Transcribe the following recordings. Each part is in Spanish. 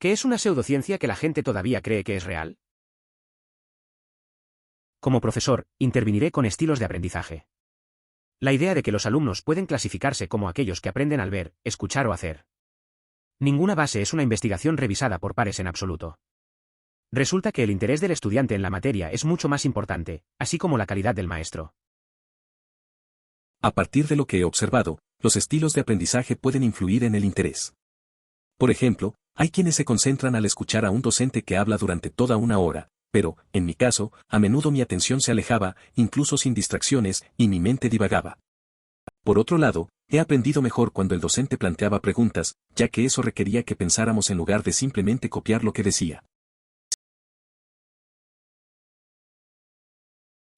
¿Qué es una pseudociencia que la gente todavía cree que es real? Como profesor, interveniré con estilos de aprendizaje. La idea de que los alumnos pueden clasificarse como aquellos que aprenden al ver, escuchar o hacer. Ninguna base es una investigación revisada por pares en absoluto. Resulta que el interés del estudiante en la materia es mucho más importante, así como la calidad del maestro. A partir de lo que he observado, los estilos de aprendizaje pueden influir en el interés. Por ejemplo, hay quienes se concentran al escuchar a un docente que habla durante toda una hora, pero, en mi caso, a menudo mi atención se alejaba, incluso sin distracciones, y mi mente divagaba. Por otro lado, he aprendido mejor cuando el docente planteaba preguntas, ya que eso requería que pensáramos en lugar de simplemente copiar lo que decía.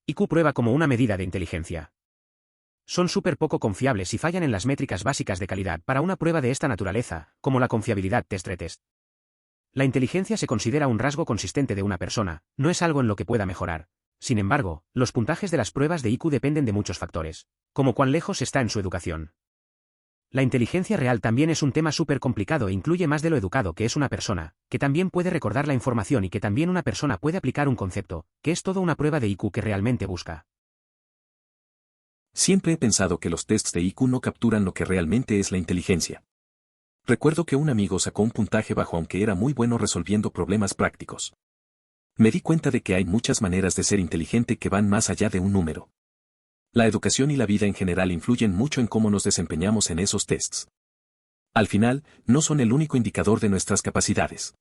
IQ prueba como una medida de inteligencia. Son súper poco confiables y fallan en las métricas básicas de calidad para una prueba de esta naturaleza, como la confiabilidad test-retest. La inteligencia se considera un rasgo consistente de una persona, no es algo en lo que pueda mejorar. Sin embargo, los puntajes de las pruebas de IQ dependen de muchos factores, como cuán lejos está en su educación. La inteligencia real también es un tema súper complicado e incluye más de lo educado que es una persona, que también puede recordar la información y que también una persona puede aplicar un concepto, que es todo una prueba de IQ que realmente busca. Siempre he pensado que los tests de IQ no capturan lo que realmente es la inteligencia. Recuerdo que un amigo sacó un puntaje bajo aunque era muy bueno resolviendo problemas prácticos. Me di cuenta de que hay muchas maneras de ser inteligente que van más allá de un número. La educación y la vida en general influyen mucho en cómo nos desempeñamos en esos tests. Al final, no son el único indicador de nuestras capacidades.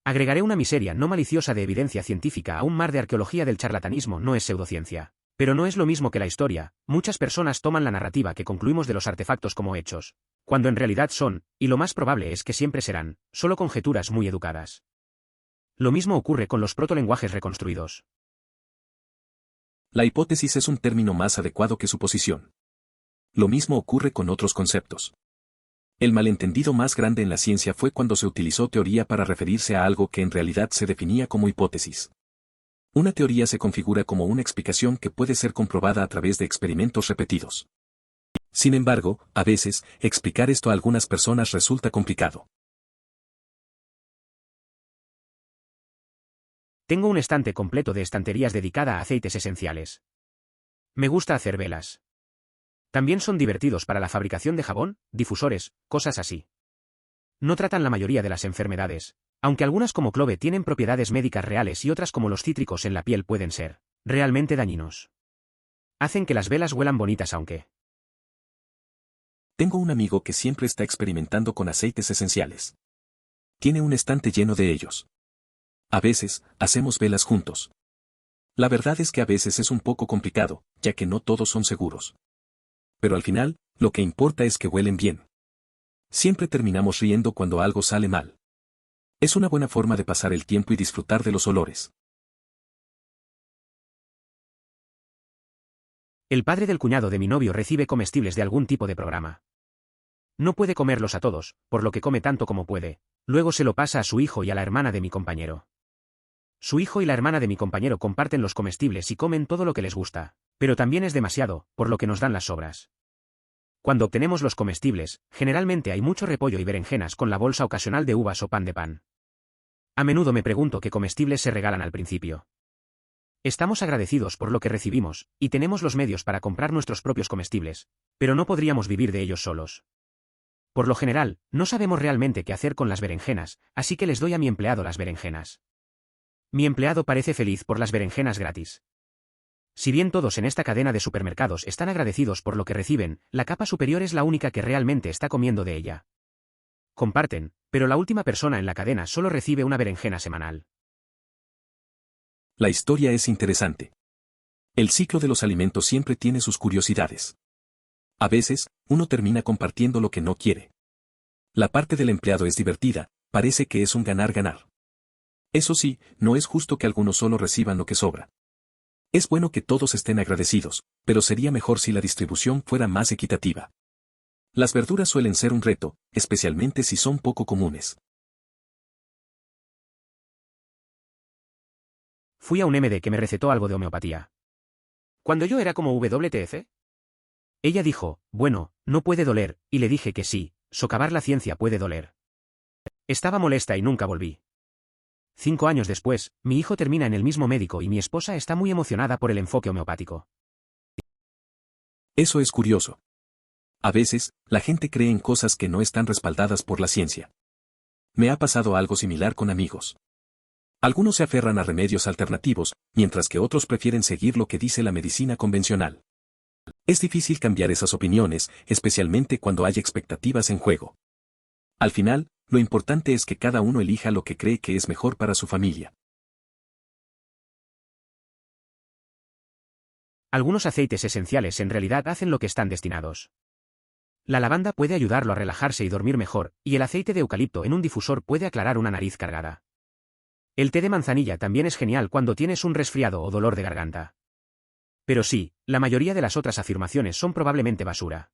Agregaré una miseria no maliciosa de evidencia científica a un mar de arqueología del charlatanismo no es pseudociencia. Pero no es lo mismo que la historia, muchas personas toman la narrativa que concluimos de los artefactos como hechos, cuando en realidad son, y lo más probable es que siempre serán, solo conjeturas muy educadas. Lo mismo ocurre con los protolenguajes reconstruidos. La hipótesis es un término más adecuado que suposición. Lo mismo ocurre con otros conceptos. El malentendido más grande en la ciencia fue cuando se utilizó teoría para referirse a algo que en realidad se definía como hipótesis. Una teoría se configura como una explicación que puede ser comprobada a través de experimentos repetidos. Sin embargo, a veces, explicar esto a algunas personas resulta complicado. Tengo un estante completo de estanterías dedicada a aceites esenciales. Me gusta hacer velas. También son divertidos para la fabricación de jabón, difusores, cosas así. No tratan la mayoría de las enfermedades, aunque algunas como clove tienen propiedades médicas reales y otras como los cítricos en la piel pueden ser realmente dañinos. Hacen que las velas huelan bonitas aunque. Tengo un amigo que siempre está experimentando con aceites esenciales. Tiene un estante lleno de ellos. A veces, hacemos velas juntos. La verdad es que a veces es un poco complicado, ya que no todos son seguros. Pero al final, lo que importa es que huelen bien. Siempre terminamos riendo cuando algo sale mal. Es una buena forma de pasar el tiempo y disfrutar de los olores. El padre del cuñado de mi novio recibe comestibles de algún tipo de programa. No puede comerlos a todos, por lo que come tanto como puede. Luego se lo pasa a su hijo y a la hermana de mi compañero. Su hijo y la hermana de mi compañero comparten los comestibles y comen todo lo que les gusta, pero también es demasiado, por lo que nos dan las sobras. Cuando obtenemos los comestibles, generalmente hay mucho repollo y berenjenas con la bolsa ocasional de uvas o pan de pan. A menudo me pregunto qué comestibles se regalan al principio. Estamos agradecidos por lo que recibimos, y tenemos los medios para comprar nuestros propios comestibles, pero no podríamos vivir de ellos solos. Por lo general, no sabemos realmente qué hacer con las berenjenas, así que les doy a mi empleado las berenjenas. Mi empleado parece feliz por las berenjenas gratis. Si bien todos en esta cadena de supermercados están agradecidos por lo que reciben, la capa superior es la única que realmente está comiendo de ella. Comparten, pero la última persona en la cadena solo recibe una berenjena semanal. La historia es interesante. El ciclo de los alimentos siempre tiene sus curiosidades. A veces, uno termina compartiendo lo que no quiere. La parte del empleado es divertida, parece que es un ganar-ganar. Eso sí, no es justo que algunos solo reciban lo que sobra. Es bueno que todos estén agradecidos, pero sería mejor si la distribución fuera más equitativa. Las verduras suelen ser un reto, especialmente si son poco comunes. Fui a un MD que me recetó algo de homeopatía. Cuando yo era como WTF. Ella dijo, bueno, no puede doler, y le dije que sí, socavar la ciencia puede doler. Estaba molesta y nunca volví. 5 años después, mi hijo termina en el mismo médico y mi esposa está muy emocionada por el enfoque homeopático. Eso es curioso. A veces, la gente cree en cosas que no están respaldadas por la ciencia. Me ha pasado algo similar con amigos. Algunos se aferran a remedios alternativos, mientras que otros prefieren seguir lo que dice la medicina convencional. Es difícil cambiar esas opiniones, especialmente cuando hay expectativas en juego. Al final, lo importante es que cada uno elija lo que cree que es mejor para su familia. Algunos aceites esenciales en realidad hacen lo que están destinados. La lavanda puede ayudarlo a relajarse y dormir mejor, y el aceite de eucalipto en un difusor puede aclarar una nariz cargada. El té de manzanilla también es genial cuando tienes un resfriado o dolor de garganta. Pero sí, la mayoría de las otras afirmaciones son probablemente basura.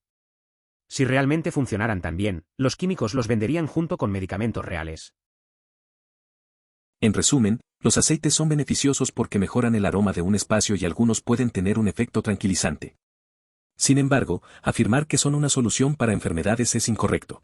Si realmente funcionaran tan bien, los químicos los venderían junto con medicamentos reales. En resumen, los aceites son beneficiosos porque mejoran el aroma de un espacio y algunos pueden tener un efecto tranquilizante. Sin embargo, afirmar que son una solución para enfermedades es incorrecto.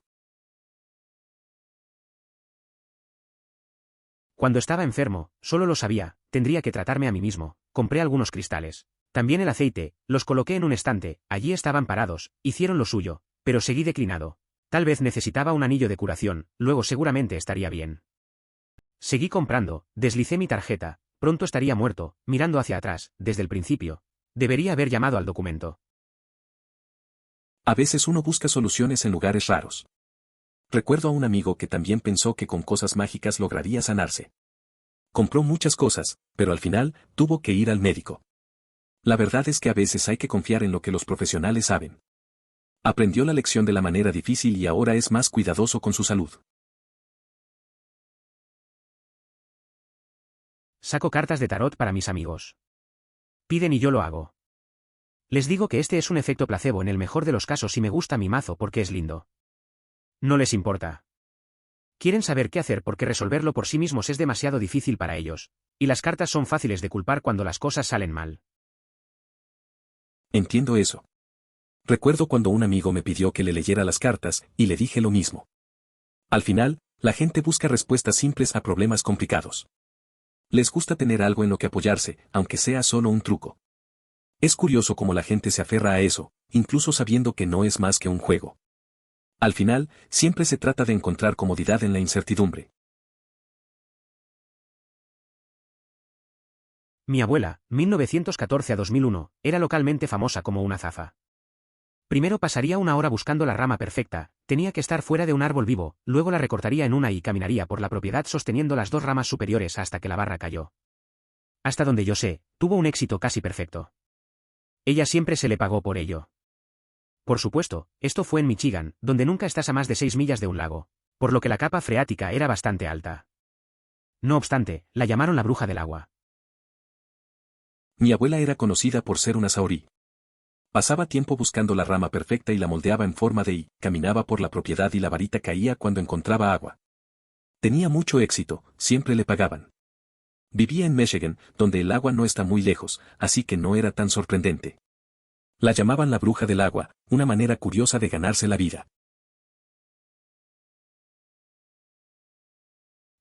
Cuando estaba enfermo, solo lo sabía, tendría que tratarme a mí mismo, compré algunos cristales. También el aceite, los coloqué en un estante, allí estaban parados, hicieron lo suyo, pero seguí declinado. Tal vez necesitaba un anillo de curación, luego seguramente estaría bien. Seguí comprando, deslicé mi tarjeta, pronto estaría muerto, mirando hacia atrás, desde el principio. Debería haber llamado al documento. A veces uno busca soluciones en lugares raros. Recuerdo a un amigo que también pensó que con cosas mágicas lograría sanarse. Compró muchas cosas, pero al final, tuvo que ir al médico. La verdad es que a veces hay que confiar en lo que los profesionales saben. Aprendió la lección de la manera difícil y ahora es más cuidadoso con su salud. Saco cartas de tarot para mis amigos. Piden y yo lo hago. Les digo que este es un efecto placebo en el mejor de los casos y me gusta mi mazo porque es lindo. No les importa. Quieren saber qué hacer porque resolverlo por sí mismos es demasiado difícil para ellos, y las cartas son fáciles de culpar cuando las cosas salen mal. Entiendo eso. Recuerdo cuando un amigo me pidió que le leyera las cartas, y le dije lo mismo. Al final, la gente busca respuestas simples a problemas complicados. Les gusta tener algo en lo que apoyarse, aunque sea solo un truco. Es curioso cómo la gente se aferra a eso, incluso sabiendo que no es más que un juego. Al final, siempre se trata de encontrar comodidad en la incertidumbre. Mi abuela, 1914 a 2001, era localmente famosa como una zafa. Primero pasaría una hora buscando la rama perfecta, tenía que estar fuera de un árbol vivo, luego la recortaría en una y caminaría por la propiedad sosteniendo las 2 ramas superiores hasta que la barra cayó. Hasta donde yo sé, tuvo un éxito casi perfecto. Ella siempre se le pagó por ello. Por supuesto, esto fue en Michigan, donde nunca estás a más de 6 millas de un lago, por lo que la capa freática era bastante alta. No obstante, la llamaron la bruja del agua. Mi abuela era conocida por ser una saorí. Pasaba tiempo buscando la rama perfecta y la moldeaba en forma de I, caminaba por la propiedad y la varita caía cuando encontraba agua. Tenía mucho éxito, siempre le pagaban. Vivía en Michigan, donde el agua no está muy lejos, así que no era tan sorprendente. La llamaban la bruja del agua, una manera curiosa de ganarse la vida.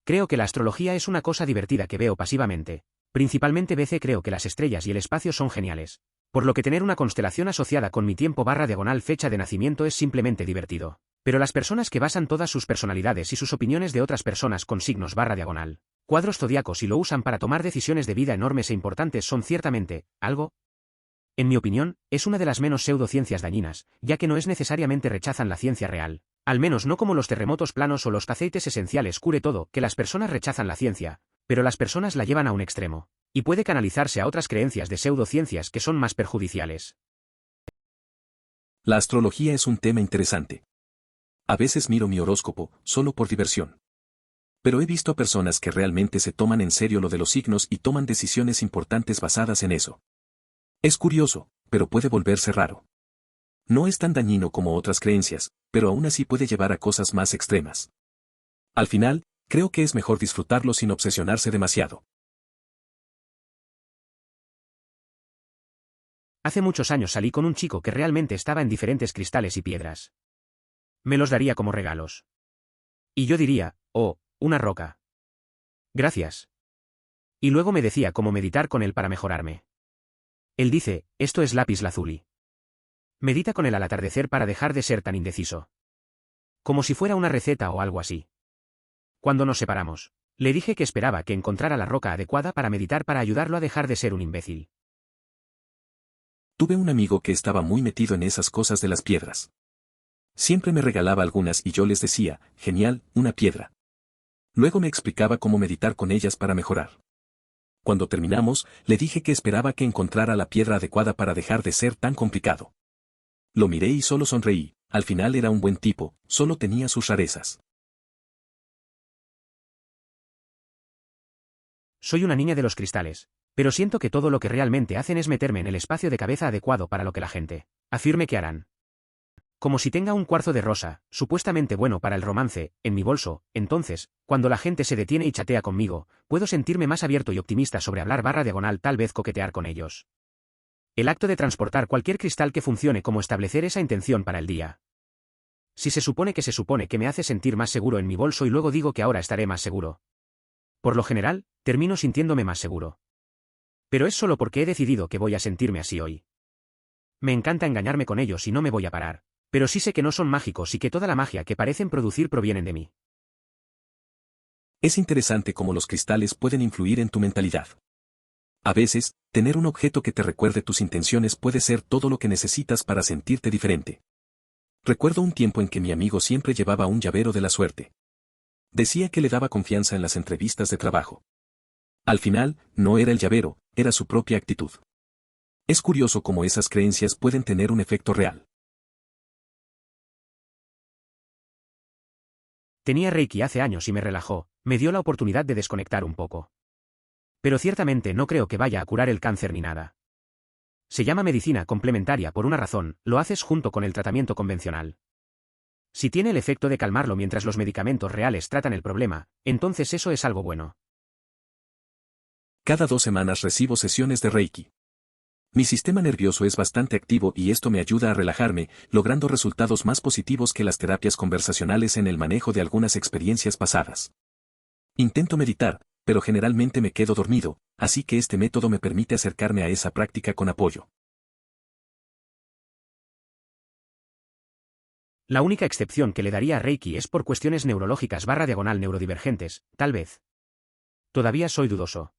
Creo que la astrología es una cosa divertida que veo pasivamente. Principalmente creo que las estrellas y el espacio son geniales. Por lo que tener una constelación asociada con mi tiempo/diagonal fecha de nacimiento es simplemente divertido. Pero las personas que basan todas sus personalidades y sus opiniones de otras personas con signos/diagonal, cuadros zodiacos y lo usan para tomar decisiones de vida enormes e importantes son ciertamente, algo. En mi opinión, es una de las menos pseudociencias dañinas, ya que no es necesariamente rechazan la ciencia real. Al menos no como los terremotos planos o los aceites esenciales cure todo, que las personas rechazan la ciencia, pero las personas la llevan a un extremo. Y puede canalizarse a otras creencias de pseudociencias que son más perjudiciales. La astrología es un tema interesante. A veces miro mi horóscopo, solo por diversión. Pero he visto a personas que realmente se toman en serio lo de los signos y toman decisiones importantes basadas en eso. Es curioso, pero puede volverse raro. No es tan dañino como otras creencias, pero aún así puede llevar a cosas más extremas. Al final, creo que es mejor disfrutarlo sin obsesionarse demasiado. Hace muchos años salí con un chico que realmente estaba en diferentes cristales y piedras. Me los daría como regalos. Y yo diría, oh, una roca. Gracias. Y luego me decía cómo meditar con él para mejorarme. Él dice, esto es lápiz lazuli. Medita con él al atardecer para dejar de ser tan indeciso. Como si fuera una receta o algo así. Cuando nos separamos, le dije que esperaba que encontrara la roca adecuada para meditar para ayudarlo a dejar de ser un imbécil. Tuve un amigo que estaba muy metido en esas cosas de las piedras. Siempre me regalaba algunas y yo les decía, genial, una piedra. Luego me explicaba cómo meditar con ellas para mejorar. Cuando terminamos, le dije que esperaba que encontrara la piedra adecuada para dejar de ser tan complicado. Lo miré y solo sonreí, al final era un buen tipo, solo tenía sus rarezas. Soy una niña de los cristales, pero siento que todo lo que realmente hacen es meterme en el espacio de cabeza adecuado para lo que la gente afirme que harán. Como si tenga un cuarzo de rosa, supuestamente bueno para el romance, en mi bolso, entonces, cuando la gente se detiene y chatea conmigo, puedo sentirme más abierto y optimista sobre hablar /diagonal, tal vez coquetear con ellos. El acto de transportar cualquier cristal que funcione como establecer esa intención para el día. Si se supone que me hace sentir más seguro en mi bolso y luego digo que ahora estaré más seguro. Por lo general, termino sintiéndome más seguro. Pero es solo porque he decidido que voy a sentirme así hoy. Me encanta engañarme con ellos y no me voy a parar. Pero sí sé que no son mágicos y que toda la magia que parecen producir provienen de mí. Es interesante cómo los cristales pueden influir en tu mentalidad. A veces, tener un objeto que te recuerde tus intenciones puede ser todo lo que necesitas para sentirte diferente. Recuerdo un tiempo en que mi amigo siempre llevaba un llavero de la suerte. Decía que le daba confianza en las entrevistas de trabajo. Al final, no era el llavero, era su propia actitud. Es curioso cómo esas creencias pueden tener un efecto real. Tenía Reiki hace años y me relajó, me dio la oportunidad de desconectar un poco. Pero ciertamente no creo que vaya a curar el cáncer ni nada. Se llama medicina complementaria por una razón, lo haces junto con el tratamiento convencional. Si tiene el efecto de calmarlo mientras los medicamentos reales tratan el problema, entonces eso es algo bueno. Cada 2 semanas recibo sesiones de Reiki. Mi sistema nervioso es bastante activo y esto me ayuda a relajarme, logrando resultados más positivos que las terapias conversacionales en el manejo de algunas experiencias pasadas. Intento meditar, pero generalmente me quedo dormido, así que este método me permite acercarme a esa práctica con apoyo. La única excepción que le daría a Reiki es por cuestiones neurológicas /diagonal neurodivergentes, tal vez. Todavía soy dudoso.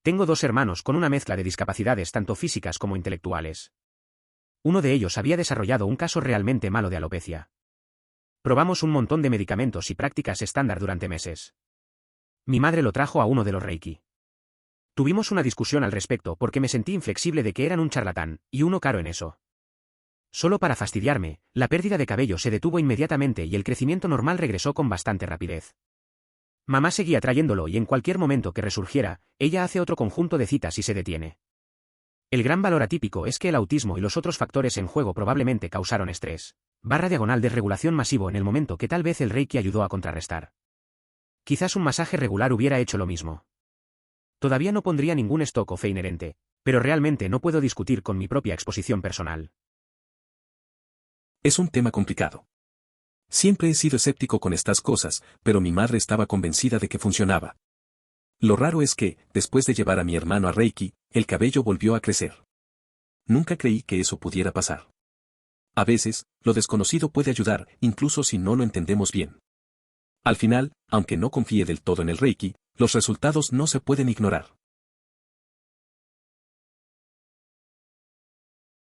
Tengo 2 hermanos con una mezcla de discapacidades tanto físicas como intelectuales. Uno de ellos había desarrollado un caso realmente malo de alopecia. Probamos un montón de medicamentos y prácticas estándar durante meses. Mi madre lo trajo a uno de los Reiki. Tuvimos una discusión al respecto porque me sentí inflexible de que eran un charlatán, y uno caro en eso. Solo para fastidiarme, la pérdida de cabello se detuvo inmediatamente y el crecimiento normal regresó con bastante rapidez. Mamá seguía trayéndolo y en cualquier momento que resurgiera, ella hace otro conjunto de citas y se detiene. El gran valor atípico es que el autismo y los otros factores en juego probablemente causaron estrés, /diagonal desregulación masivo en el momento que tal vez el Reiki ayudó a contrarrestar. Quizás un masaje regular hubiera hecho lo mismo. Todavía no pondría ningún stock o fe inherente, pero realmente no puedo discutir con mi propia exposición personal. Es un tema complicado. Siempre he sido escéptico con estas cosas, pero mi madre estaba convencida de que funcionaba. Lo raro es que, después de llevar a mi hermano a Reiki, el cabello volvió a crecer. Nunca creí que eso pudiera pasar. A veces, lo desconocido puede ayudar, incluso si no lo entendemos bien. Al final, aunque no confíe del todo en el Reiki, los resultados no se pueden ignorar.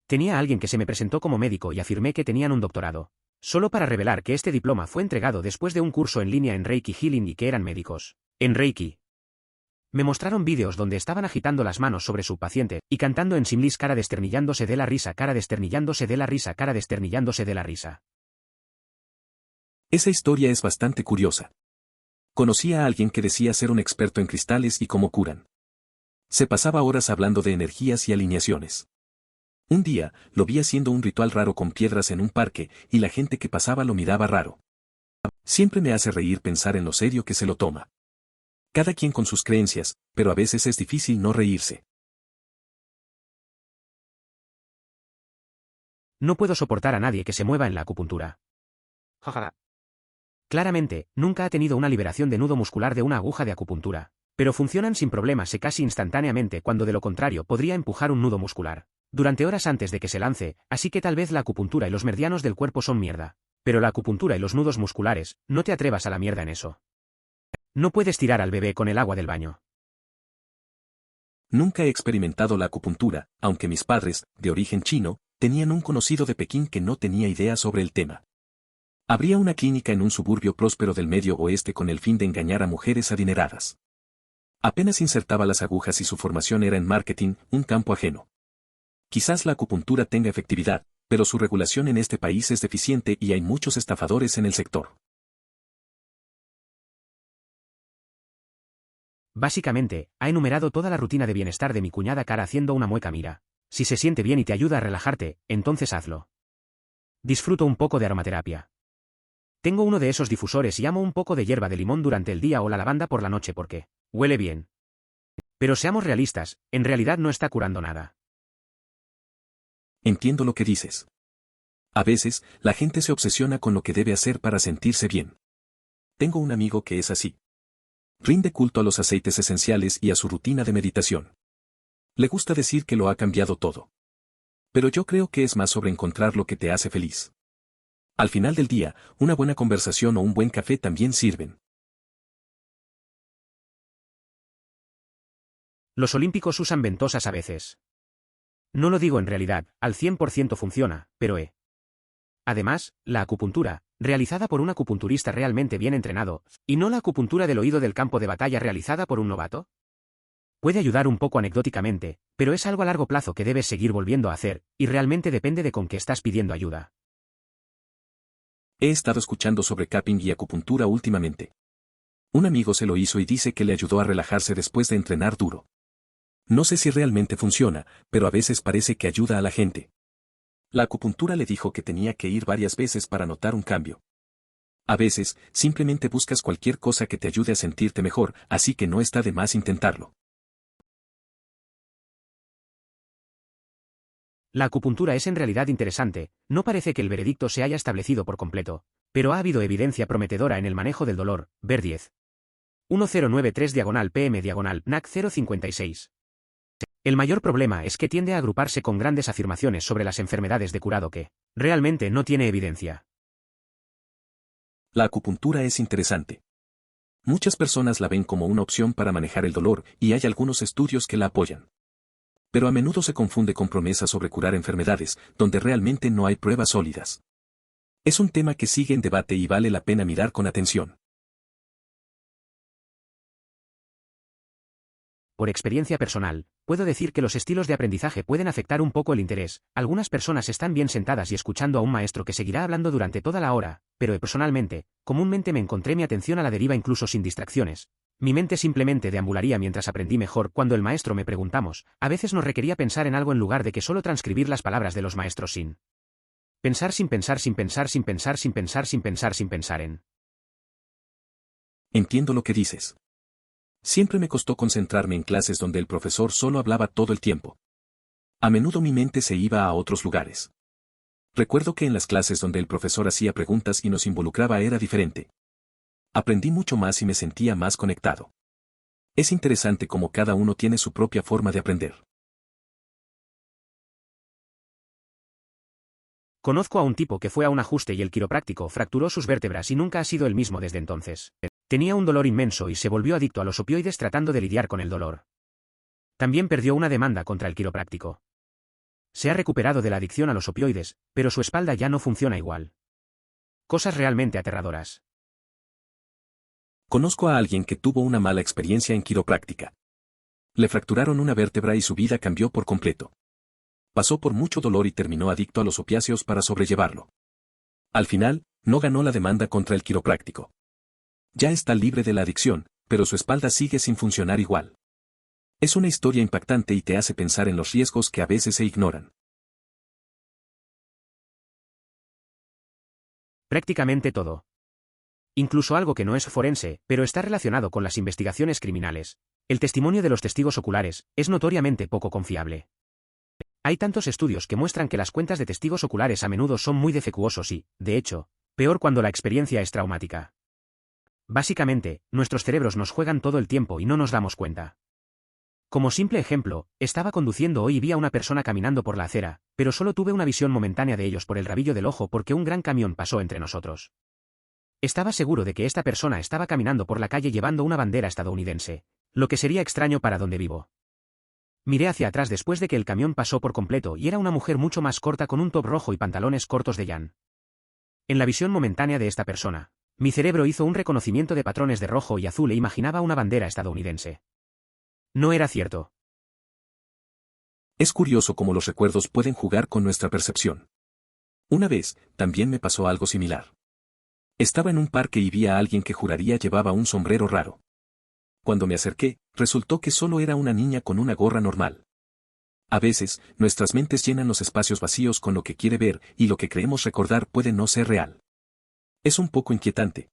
Tenía a alguien que se me presentó como médico y afirmé que tenían un doctorado. Solo para revelar que este diploma fue entregado después de un curso en línea en Reiki Healing y que eran médicos. En Reiki. Me mostraron vídeos donde estaban agitando las manos sobre su paciente y cantando en simlis cara desternillándose de la risa, cara desternillándose de la risa, cara desternillándose de la risa. Esa historia es bastante curiosa. Conocí a alguien que decía ser un experto en cristales y cómo curan. Se pasaba horas hablando de energías y alineaciones. Un día, lo vi haciendo un ritual raro con piedras en un parque, y la gente que pasaba lo miraba raro. Siempre me hace reír pensar en lo serio que se lo toma. Cada quien con sus creencias, pero a veces es difícil no reírse. No puedo soportar a nadie que se mueva en la acupuntura. Jaja. Claramente, nunca ha tenido una liberación de nudo muscular de una aguja de acupuntura, pero funcionan sin problemas y casi instantáneamente cuando de lo contrario podría empujar un nudo muscular durante horas antes de que se lance, así que tal vez la acupuntura y los meridianos del cuerpo son mierda. Pero la acupuntura y los nudos musculares, no te atrevas a la mierda en eso. No puedes tirar al bebé con el agua del baño. Nunca he experimentado la acupuntura, aunque mis padres, de origen chino, tenían un conocido de Pekín que no tenía idea sobre el tema. Abría una clínica en un suburbio próspero del Medio Oeste con el fin de engañar a mujeres adineradas. Apenas insertaba las agujas y su formación era en marketing, un campo ajeno. Quizás la acupuntura tenga efectividad, pero su regulación en este país es deficiente y hay muchos estafadores en el sector. Básicamente, ha enumerado toda la rutina de bienestar de mi cuñada Cara haciendo una mueca mira. Si se siente bien y te ayuda a relajarte, entonces hazlo. Disfruto un poco de aromaterapia. Tengo uno de esos difusores y amo un poco de hierba de limón durante el día o la lavanda por la noche porque huele bien. Pero seamos realistas, en realidad no está curando nada. Entiendo lo que dices. A veces, la gente se obsesiona con lo que debe hacer para sentirse bien. Tengo un amigo que es así. Rinde culto a los aceites esenciales y a su rutina de meditación. Le gusta decir que lo ha cambiado todo. Pero yo creo que es más sobre encontrar lo que te hace feliz. Al final del día, una buena conversación o un buen café también sirven. Los olímpicos usan ventosas a veces. No lo digo en realidad, al 100% funciona, pero Además, la acupuntura, realizada por un acupunturista realmente bien entrenado, y no la acupuntura del oído del campo de batalla realizada por un novato, puede ayudar un poco anecdóticamente, pero es algo a largo plazo que debes seguir volviendo a hacer, y realmente depende de con qué estás pidiendo ayuda. He estado escuchando sobre cupping y acupuntura últimamente. Un amigo se lo hizo y dice que le ayudó a relajarse después de entrenar duro. No sé si realmente funciona, pero a veces parece que ayuda a la gente. La acupuntura le dijo que tenía que ir varias veces para notar un cambio. A veces, simplemente buscas cualquier cosa que te ayude a sentirte mejor, así que no está de más intentarlo. La acupuntura es en realidad interesante, no parece que el veredicto se haya establecido por completo, pero ha habido evidencia prometedora en el manejo del dolor, ver 10. 1093-PM-NAC 056. El mayor problema es que tiende a agruparse con grandes afirmaciones sobre las enfermedades de curado que realmente no tiene evidencia. La acupuntura es interesante. Muchas personas la ven como una opción para manejar el dolor y hay algunos estudios que la apoyan. Pero a menudo se confunde con promesas sobre curar enfermedades, donde realmente no hay pruebas sólidas. Es un tema que sigue en debate y vale la pena mirar con atención. Por experiencia personal, puedo decir que los estilos de aprendizaje pueden afectar un poco el interés. Algunas personas están bien sentadas y escuchando a un maestro que seguirá hablando durante toda la hora, pero personalmente, comúnmente me encontré mi atención a la deriva incluso sin distracciones. Mi mente simplemente deambularía mientras aprendí mejor cuando el maestro me preguntamos, a veces nos requería pensar en algo en lugar de que solo transcribir las palabras de los maestros sin pensar sin pensar sin pensar sin pensar sin pensar sin pensar sin pensar en. Entiendo lo que dices. Siempre me costó concentrarme en clases donde el profesor solo hablaba todo el tiempo. A menudo mi mente se iba a otros lugares. Recuerdo que en las clases donde el profesor hacía preguntas y nos involucraba era diferente. Aprendí mucho más y me sentía más conectado. Es interesante cómo cada uno tiene su propia forma de aprender. Conozco a un tipo que fue a un ajuste y el quiropráctico fracturó sus vértebras y nunca ha sido el mismo desde entonces. Tenía un dolor inmenso y se volvió adicto a los opioides tratando de lidiar con el dolor. También perdió una demanda contra el quiropráctico. Se ha recuperado de la adicción a los opioides, pero su espalda ya no funciona igual. Cosas realmente aterradoras. Conozco a alguien que tuvo una mala experiencia en quiropráctica. Le fracturaron una vértebra y su vida cambió por completo. Pasó por mucho dolor y terminó adicto a los opiáceos para sobrellevarlo. Al final, no ganó la demanda contra el quiropráctico. Ya está libre de la adicción, pero su espalda sigue sin funcionar igual. Es una historia impactante y te hace pensar en los riesgos que a veces se ignoran. Prácticamente todo. Incluso algo que no es forense, pero está relacionado con las investigaciones criminales. El testimonio de los testigos oculares es notoriamente poco confiable. Hay tantos estudios que muestran que las cuentas de testigos oculares a menudo son muy defectuosos y, de hecho, peor cuando la experiencia es traumática. Básicamente, nuestros cerebros nos juegan todo el tiempo y no nos damos cuenta. Como simple ejemplo, estaba conduciendo hoy y vi a una persona caminando por la acera, pero solo tuve una visión momentánea de ellos por el rabillo del ojo porque un gran camión pasó entre nosotros. Estaba seguro de que esta persona estaba caminando por la calle llevando una bandera estadounidense, lo que sería extraño para donde vivo. Miré hacia atrás después de que el camión pasó por completo y era una mujer mucho más corta con un top rojo y pantalones cortos de llan. En la visión momentánea de esta persona, mi cerebro hizo un reconocimiento de patrones de rojo y azul e imaginaba una bandera estadounidense. No era cierto. Es curioso cómo los recuerdos pueden jugar con nuestra percepción. Una vez, también me pasó algo similar. Estaba en un parque y vi a alguien que juraría llevaba un sombrero raro. Cuando me acerqué, resultó que solo era una niña con una gorra normal. A veces, nuestras mentes llenan los espacios vacíos con lo que quiere ver y lo que creemos recordar puede no ser real. Es un poco inquietante.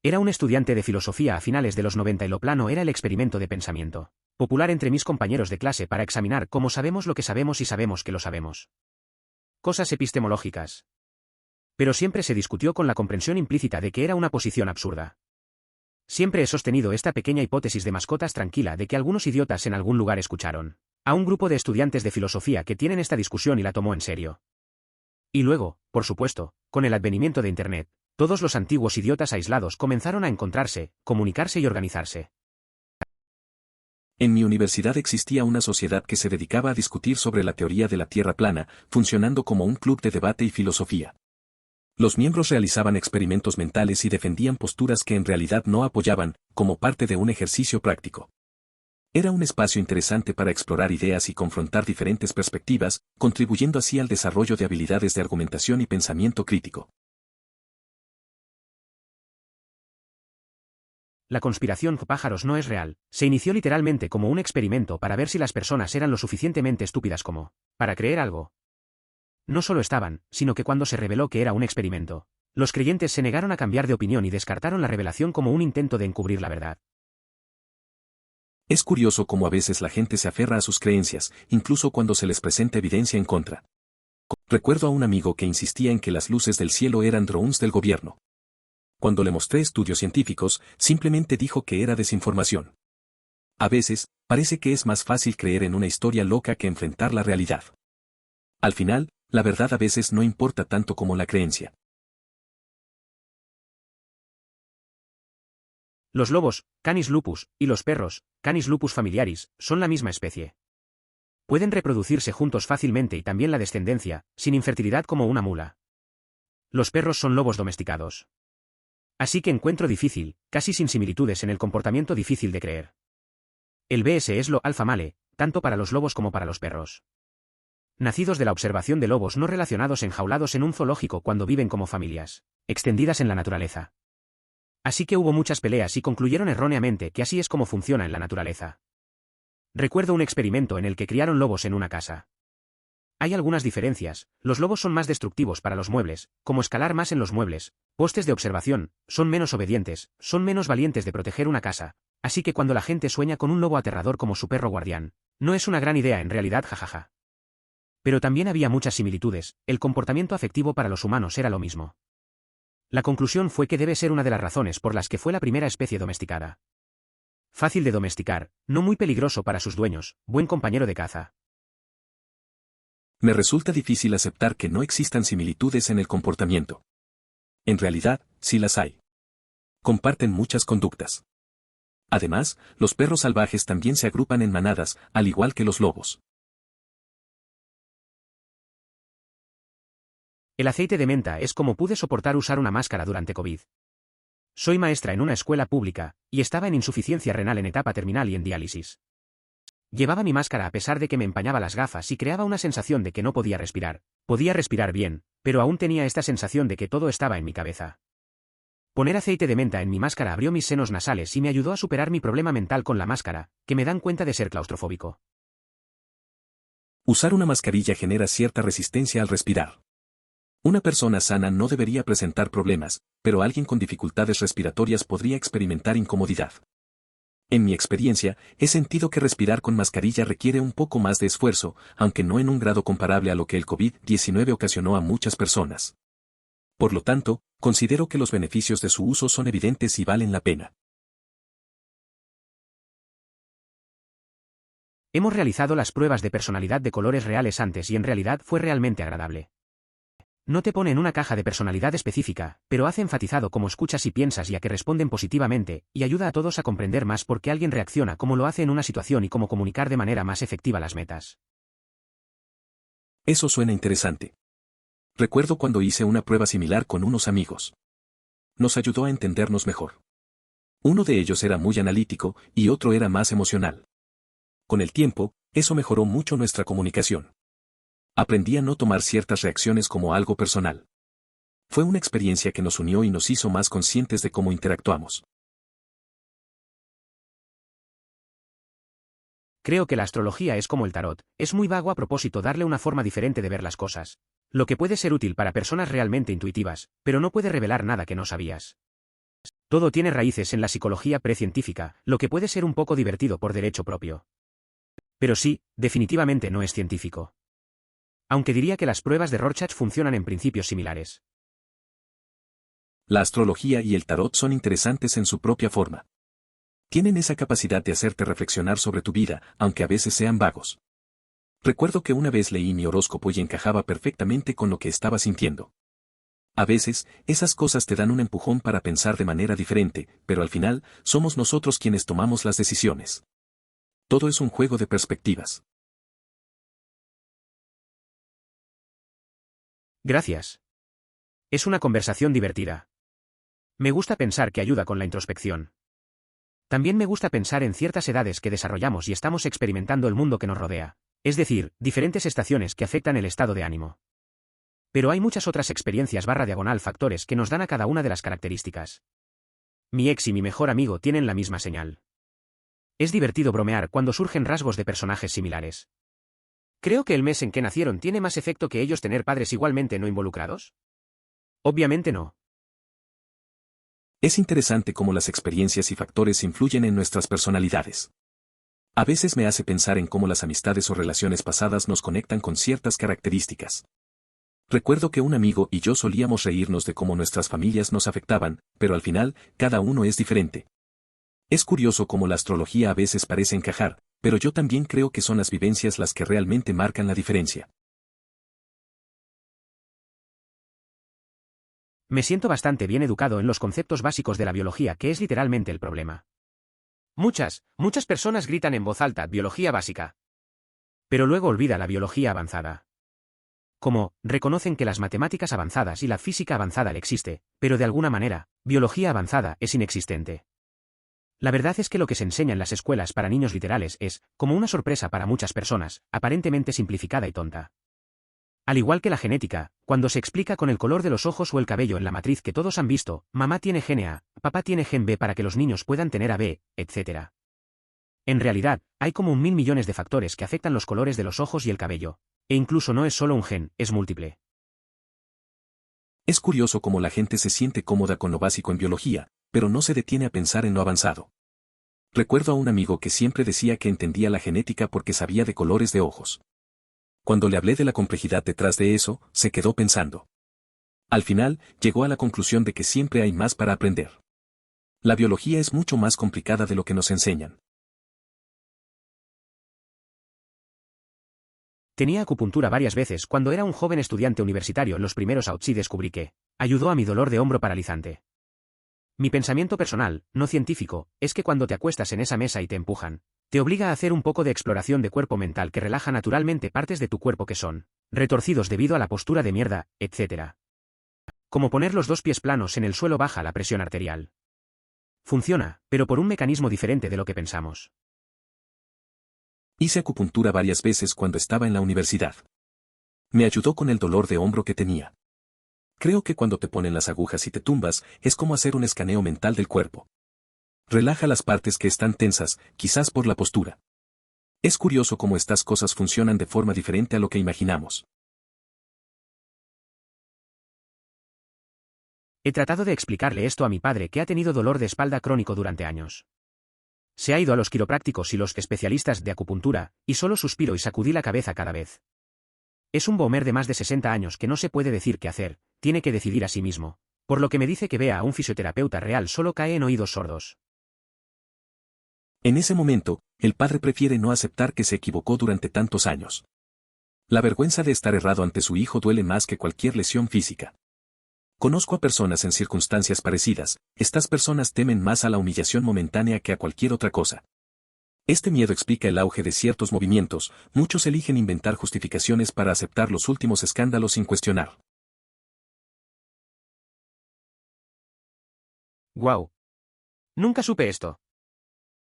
Era un estudiante de filosofía a finales de los 90 y lo plano era el experimento de pensamiento popular entre mis compañeros de clase para examinar cómo sabemos lo que sabemos y sabemos que lo sabemos. Cosas epistemológicas. Pero siempre se discutió con la comprensión implícita de que era una posición absurda. Siempre he sostenido esta pequeña hipótesis de mascotas tranquila de que algunos idiotas en algún lugar escucharon a un grupo de estudiantes de filosofía que tienen esta discusión y la tomó en serio. Y luego, por supuesto, con el advenimiento de Internet, todos los antiguos idiotas aislados comenzaron a encontrarse, comunicarse y organizarse. En mi universidad existía una sociedad que se dedicaba a discutir sobre la teoría de la Tierra plana, funcionando como un club de debate y filosofía. Los miembros realizaban experimentos mentales y defendían posturas que en realidad no apoyaban, como parte de un ejercicio práctico. Era un espacio interesante para explorar ideas y confrontar diferentes perspectivas, contribuyendo así al desarrollo de habilidades de argumentación y pensamiento crítico. La conspiración pájaros no es real. Se inició literalmente como un experimento para ver si las personas eran lo suficientemente estúpidas como para creer algo. No solo estaban, sino que cuando se reveló que era un experimento, los creyentes se negaron a cambiar de opinión y descartaron la revelación como un intento de encubrir la verdad. Es curioso cómo a veces la gente se aferra a sus creencias, incluso cuando se les presenta evidencia en contra. Recuerdo a un amigo que insistía en que las luces del cielo eran drones del gobierno. Cuando le mostré estudios científicos, simplemente dijo que era desinformación. A veces, parece que es más fácil creer en una historia loca que enfrentar la realidad. Al final, la verdad a veces no importa tanto como la creencia. Los lobos, Canis lupus, y los perros, Canis lupus familiaris, son la misma especie. Pueden reproducirse juntos fácilmente y también la descendencia, sin infertilidad como una mula. Los perros son lobos domesticados. Así que encuentro difícil, casi sin similitudes en el comportamiento difícil de creer. El BS es lo alfa male, tanto para los lobos como para los perros. Nacidos de la observación de lobos no relacionados enjaulados en un zoológico cuando viven como familias, extendidas en la naturaleza. Así que hubo muchas peleas y concluyeron erróneamente que así es como funciona en la naturaleza. Recuerdo un experimento en el que criaron lobos en una casa. Hay algunas diferencias, los lobos son más destructivos para los muebles, como escalar más en los muebles, postes de observación, son menos obedientes, son menos valientes de proteger una casa, así que cuando la gente sueña con un lobo aterrador como su perro guardián, no es una gran idea en realidad jajaja. Pero también había muchas similitudes, el comportamiento afectivo para los humanos era lo mismo. La conclusión fue que debe ser una de las razones por las que fue la primera especie domesticada. Fácil de domesticar, no muy peligroso para sus dueños, buen compañero de caza. Me resulta difícil aceptar que no existan similitudes en el comportamiento. En realidad, sí las hay. Comparten muchas conductas. Además, los perros salvajes también se agrupan en manadas, al igual que los lobos. El aceite de menta es como pude soportar usar una máscara durante COVID. Soy maestra en una escuela pública, y estaba en insuficiencia renal en etapa terminal y en diálisis. Llevaba mi máscara a pesar de que me empañaba las gafas y creaba una sensación de que no podía respirar. Podía respirar bien, pero aún tenía esta sensación de que todo estaba en mi cabeza. Poner aceite de menta en mi máscara abrió mis senos nasales y me ayudó a superar mi problema mental con la máscara, que me dan cuenta de ser claustrofóbico. Usar una mascarilla genera cierta resistencia al respirar. Una persona sana no debería presentar problemas, pero alguien con dificultades respiratorias podría experimentar incomodidad. En mi experiencia, he sentido que respirar con mascarilla requiere un poco más de esfuerzo, aunque no en un grado comparable a lo que el COVID-19 ocasionó a muchas personas. Por lo tanto, considero que los beneficios de su uso son evidentes y valen la pena. Hemos realizado las pruebas de personalidad de colores reales antes y en realidad fue realmente agradable. No te pone en una caja de personalidad específica, pero hace enfatizado cómo escuchas y piensas y a que responden positivamente, y ayuda a todos a comprender más por qué alguien reacciona como lo hace en una situación y cómo comunicar de manera más efectiva las metas. Eso suena interesante. Recuerdo cuando hice una prueba similar con unos amigos. Nos ayudó a entendernos mejor. Uno de ellos era muy analítico y otro era más emocional. Con el tiempo, eso mejoró mucho nuestra comunicación. Aprendí a no tomar ciertas reacciones como algo personal. Fue una experiencia que nos unió y nos hizo más conscientes de cómo interactuamos. Creo que la astrología es como el tarot, es muy vago a propósito darle una forma diferente de ver las cosas. Lo que puede ser útil para personas realmente intuitivas, pero no puede revelar nada que no sabías. Todo tiene raíces en la psicología precientífica, lo que puede ser un poco divertido por derecho propio. Pero sí, definitivamente no es científico. Aunque diría que las pruebas de Rorschach funcionan en principios similares. La astrología y el tarot son interesantes en su propia forma. Tienen esa capacidad de hacerte reflexionar sobre tu vida, aunque a veces sean vagos. Recuerdo que una vez leí mi horóscopo y encajaba perfectamente con lo que estaba sintiendo. A veces, esas cosas te dan un empujón para pensar de manera diferente, pero al final, somos nosotros quienes tomamos las decisiones. Todo es un juego de perspectivas. Gracias. Es una conversación divertida. Me gusta pensar que ayuda con la introspección. También me gusta pensar en ciertas edades que desarrollamos y estamos experimentando el mundo que nos rodea, es decir, diferentes estaciones que afectan el estado de ánimo. Pero hay muchas otras experiencias / factores que nos dan a cada una de las características. Mi ex y mi mejor amigo tienen la misma señal. Es divertido bromear cuando surgen rasgos de personajes similares. Creo que el mes en que nacieron tiene más efecto que ellos tener padres igualmente no involucrados. Obviamente no. Es interesante cómo las experiencias y factores influyen en nuestras personalidades. A veces me hace pensar en cómo las amistades o relaciones pasadas nos conectan con ciertas características. Recuerdo que un amigo y yo solíamos reírnos de cómo nuestras familias nos afectaban, pero al final, cada uno es diferente. Es curioso cómo la astrología a veces parece encajar, pero yo también creo que son las vivencias las que realmente marcan la diferencia. Me siento bastante bien educado en los conceptos básicos de la biología, que es literalmente el problema. Muchas personas gritan en voz alta biología básica. Pero luego olvida la biología avanzada. Como, reconocen que las matemáticas avanzadas y la física avanzada le existe, pero de alguna manera, biología avanzada es inexistente. La verdad es que lo que se enseña en las escuelas para niños literales es, como una sorpresa para muchas personas, aparentemente simplificada y tonta. Al igual que la genética, cuando se explica con el color de los ojos o el cabello en la matriz que todos han visto, mamá tiene gene A, papá tiene gen B para que los niños puedan tener AB, etc. En realidad, hay como 1.000 millones de factores que afectan los colores de los ojos y el cabello. E incluso no es solo un gen, es múltiple. Es curioso cómo la gente se siente cómoda con lo básico en biología, pero no se detiene a pensar en lo avanzado. Recuerdo a un amigo que siempre decía que entendía la genética porque sabía de colores de ojos. Cuando le hablé de la complejidad detrás de eso, se quedó pensando. Al final, llegó a la conclusión de que siempre hay más para aprender. La biología es mucho más complicada de lo que nos enseñan. Tenía acupuntura varias veces cuando era un joven estudiante universitario. Los primeros outs y descubrí que ayudó a mi dolor de hombro paralizante. Mi pensamiento personal, no científico, es que cuando te acuestas en esa mesa y te empujan, te obliga a hacer un poco de exploración de cuerpo mental que relaja naturalmente partes de tu cuerpo que son retorcidos debido a la postura de mierda, etc. Como poner los 2 pies planos en el suelo baja la presión arterial. Funciona, pero por un mecanismo diferente de lo que pensamos. Hice acupuntura varias veces cuando estaba en la universidad. Me ayudó con el dolor de hombro que tenía. Creo que cuando te ponen las agujas y te tumbas, es como hacer un escaneo mental del cuerpo. Relaja las partes que están tensas, quizás por la postura. Es curioso cómo estas cosas funcionan de forma diferente a lo que imaginamos. He tratado de explicarle esto a mi padre, que ha tenido dolor de espalda crónico durante años. Se ha ido a los quiroprácticos y los especialistas de acupuntura, y solo suspiro y sacudí la cabeza cada vez. Es un boomer de más de 60 años que no se puede decir qué hacer, tiene que decidir a sí mismo. Por lo que me dice que vea a un fisioterapeuta real solo cae en oídos sordos. En ese momento, el padre prefiere no aceptar que se equivocó durante tantos años. La vergüenza de estar errado ante su hijo duele más que cualquier lesión física. Conozco a personas en circunstancias parecidas, estas personas temen más a la humillación momentánea que a cualquier otra cosa. Este miedo explica el auge de ciertos movimientos, muchos eligen inventar justificaciones para aceptar los últimos escándalos sin cuestionar. ¡Guau! Nunca supe esto.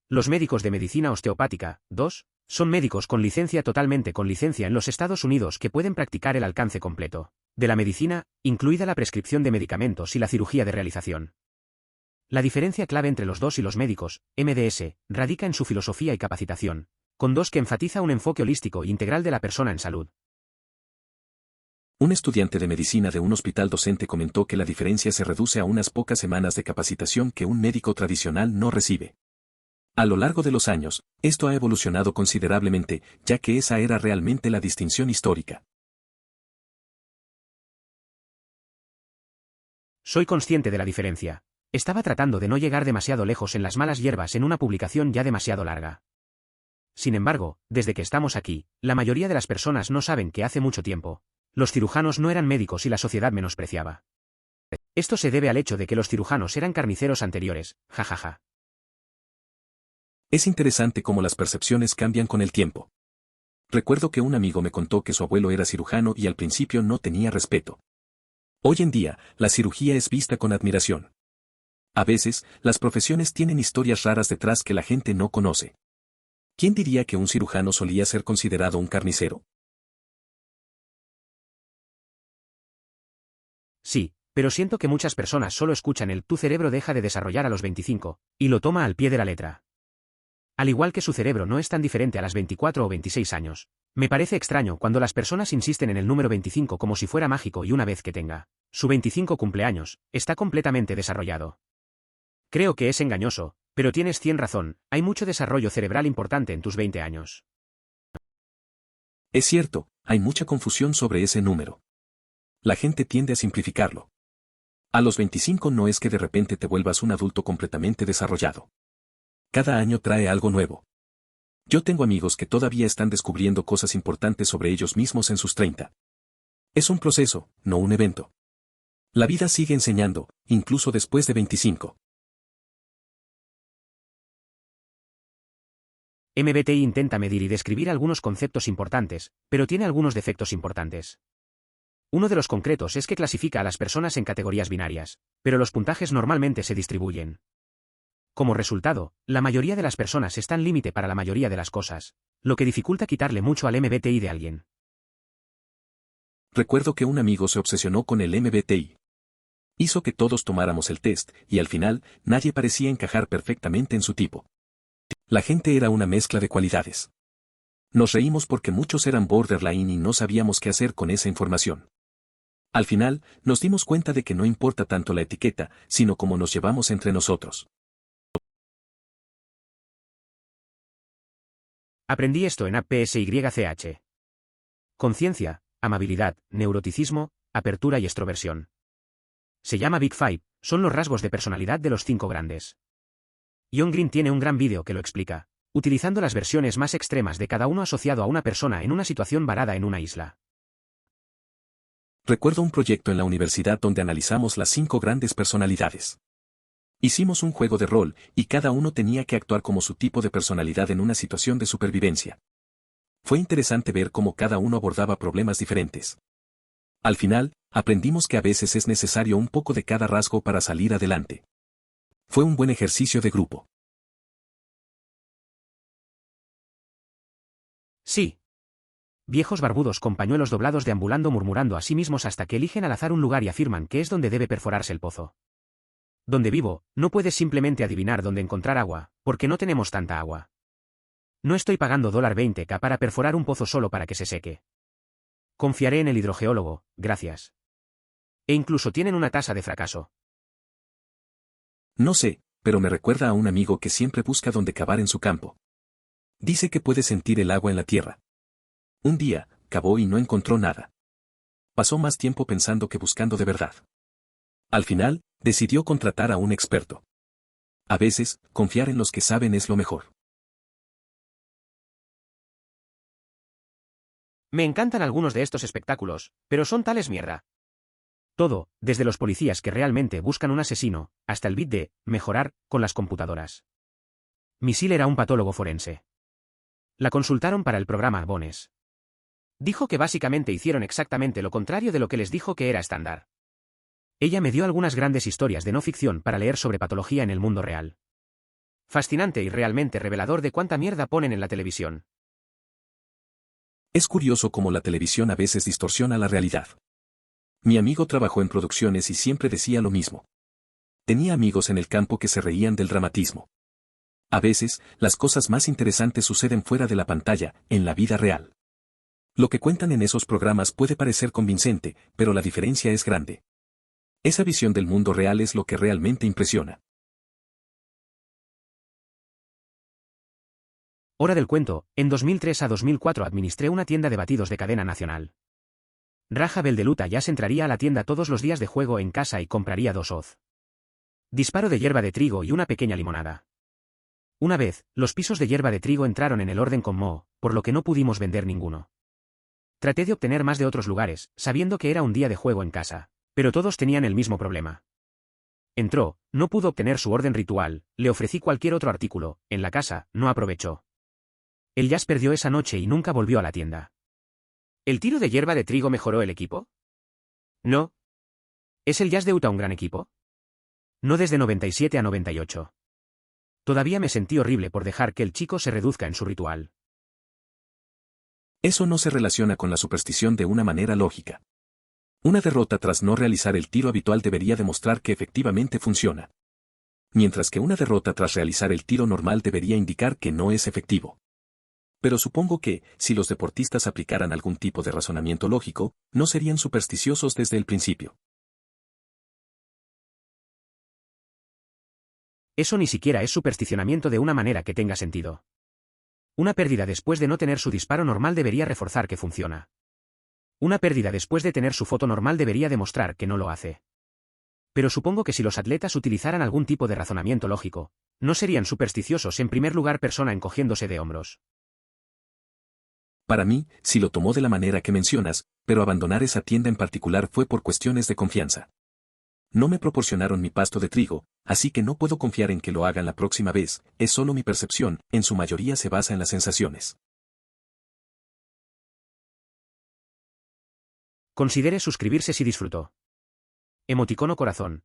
Los médicos de medicina osteopática, 2, son médicos con licencia totalmente con licencia en los Estados Unidos que pueden practicar el alcance completo de la medicina, incluida la prescripción de medicamentos y la cirugía de realización. La diferencia clave entre los 2 y los médicos, MDS, radica en su filosofía y capacitación, con 2 que enfatiza un enfoque holístico e integral de la persona en salud. Un estudiante de medicina de un hospital docente comentó que la diferencia se reduce a unas pocas semanas de capacitación que un médico tradicional no recibe. A lo largo de los años, esto ha evolucionado considerablemente, ya que esa era realmente la distinción histórica. Soy consciente de la diferencia. Estaba tratando de no llegar demasiado lejos en las malas hierbas en una publicación ya demasiado larga. Sin embargo, desde que estamos aquí, la mayoría de las personas no saben que hace mucho tiempo, los cirujanos no eran médicos y la sociedad menospreciaba. Esto se debe al hecho de que los cirujanos eran carniceros anteriores, jajaja. Es interesante cómo las percepciones cambian con el tiempo. Recuerdo que un amigo me contó que su abuelo era cirujano y al principio no tenía respeto. Hoy en día, la cirugía es vista con admiración. A veces, las profesiones tienen historias raras detrás que la gente no conoce. ¿Quién diría que un cirujano solía ser considerado un carnicero? Sí, pero siento que muchas personas solo escuchan el tu cerebro deja de desarrollar a los 25, y lo toma al pie de la letra. Al igual que su cerebro no es tan diferente a las 24 o 26 años. Me parece extraño cuando las personas insisten en el número 25 como si fuera mágico y una vez que tenga su 25 cumpleaños, está completamente desarrollado. Creo que es engañoso, pero tienes 100 razón, hay mucho desarrollo cerebral importante en tus 20 años. Es cierto, hay mucha confusión sobre ese número. La gente tiende a simplificarlo. A los 25 no es que de repente te vuelvas un adulto completamente desarrollado. Cada año trae algo nuevo. Yo tengo amigos que todavía están descubriendo cosas importantes sobre ellos mismos en sus 30. Es un proceso, no un evento. La vida sigue enseñando, incluso después de 25. MBTI intenta medir y describir algunos conceptos importantes, pero tiene algunos defectos importantes. Uno de los concretos es que clasifica a las personas en categorías binarias, pero los puntajes normalmente se distribuyen. Como resultado, la mayoría de las personas están límite para la mayoría de las cosas, lo que dificulta quitarle mucho al MBTI de alguien. Recuerdo que un amigo se obsesionó con el MBTI. Hizo que todos tomáramos el test, y al final, nadie parecía encajar perfectamente en su tipo. La gente era una mezcla de cualidades. Nos reímos porque muchos eran borderline y no sabíamos qué hacer con esa información. Al final, nos dimos cuenta de que no importa tanto la etiqueta, sino cómo nos llevamos entre nosotros. Aprendí esto en APSYCH. Conciencia, amabilidad, neuroticismo, apertura y extroversión. Se llama Big Five, son los rasgos de personalidad de los 5 grandes. John Green tiene un gran vídeo que lo explica, utilizando las versiones más extremas de cada uno asociado a una persona en una situación varada en una isla. Recuerdo un proyecto en la universidad donde analizamos las 5 grandes personalidades. Hicimos un juego de rol, y cada uno tenía que actuar como su tipo de personalidad en una situación de supervivencia. Fue interesante ver cómo cada uno abordaba problemas diferentes. Al final, aprendimos que a veces es necesario un poco de cada rasgo para salir adelante. Fue un buen ejercicio de grupo. Sí. Viejos barbudos con pañuelos doblados deambulando murmurando a sí mismos hasta que eligen al azar un lugar y afirman que es donde debe perforarse el pozo. Donde vivo, no puedes simplemente adivinar dónde encontrar agua, porque no tenemos tanta agua. No estoy pagando $20k para perforar un pozo solo para que se seque. Confiaré en el hidrogeólogo, gracias. E incluso tienen una tasa de fracaso. No sé, pero me recuerda a un amigo que siempre busca dónde cavar en su campo. Dice que puede sentir el agua en la tierra. Un día, cavó y no encontró nada. Pasó más tiempo pensando que buscando de verdad. Al final, decidió contratar a un experto. A veces, confiar en los que saben es lo mejor. Me encantan algunos de estos espectáculos, pero son tales mierda. Todo, desde los policías que realmente buscan un asesino, hasta el bit de mejorar con las computadoras. Misil era un patólogo forense. La consultaron para el programa Bones. Dijo que básicamente hicieron exactamente lo contrario de lo que les dijo que era estándar. Ella me dio algunas grandes historias de no ficción para leer sobre patología en el mundo real. Fascinante y realmente revelador de cuánta mierda ponen en la televisión. Es curioso cómo la televisión a veces distorsiona la realidad. Mi amigo trabajó en producciones y siempre decía lo mismo. Tenía amigos en el campo que se reían del dramatismo. A veces, las cosas más interesantes suceden fuera de la pantalla, en la vida real. Lo que cuentan en esos programas puede parecer convincente, pero la diferencia es grande. Esa visión del mundo real es lo que realmente impresiona. Hora del cuento, en 2003 a 2004 administré una tienda de batidos de cadena nacional. Raja Beldeluta ya se entraría a la tienda todos los días de juego en casa y compraría 2 Oz. Disparo de hierba de trigo y una pequeña limonada. Una vez, los pisos de hierba de trigo entraron en el orden con Moho, por lo que no pudimos vender ninguno. Traté de obtener más de otros lugares, sabiendo que era un día de juego en casa, pero todos tenían el mismo problema. Entró, no pudo obtener su orden ritual, le ofrecí cualquier otro artículo, en la casa, no aprovechó. El Jazz perdió esa noche y nunca volvió a la tienda. ¿El tiro de hierba de trigo mejoró el equipo? No. ¿Es el Jazz de Utah un gran equipo? No desde 97 a 98. Todavía me sentí horrible por dejar que el chico se reduzca en su ritual. Eso no se relaciona con la superstición de una manera lógica. Una derrota tras no realizar el tiro habitual debería demostrar que efectivamente funciona. Mientras que una derrota tras realizar el tiro normal debería indicar que no es efectivo. Pero supongo que, si los deportistas aplicaran algún tipo de razonamiento lógico, no serían supersticiosos desde el principio. Eso ni siquiera es supersticionamiento de una manera que tenga sentido. Una pérdida después de no tener su disparo normal debería reforzar que funciona. Una pérdida después de tener su foto normal debería demostrar que no lo hace. Pero supongo que si los atletas utilizaran algún tipo de razonamiento lógico, no serían supersticiosos en primer lugar persona encogiéndose de hombros. Para mí, sí lo tomó de la manera que mencionas, pero abandonar esa tienda en particular fue por cuestiones de confianza. No me proporcionaron mi pasto de trigo, así que no puedo confiar en que lo hagan la próxima vez, es solo mi percepción, en su mayoría se basa en las sensaciones. Considere suscribirse si disfrutó. Emoticono corazón.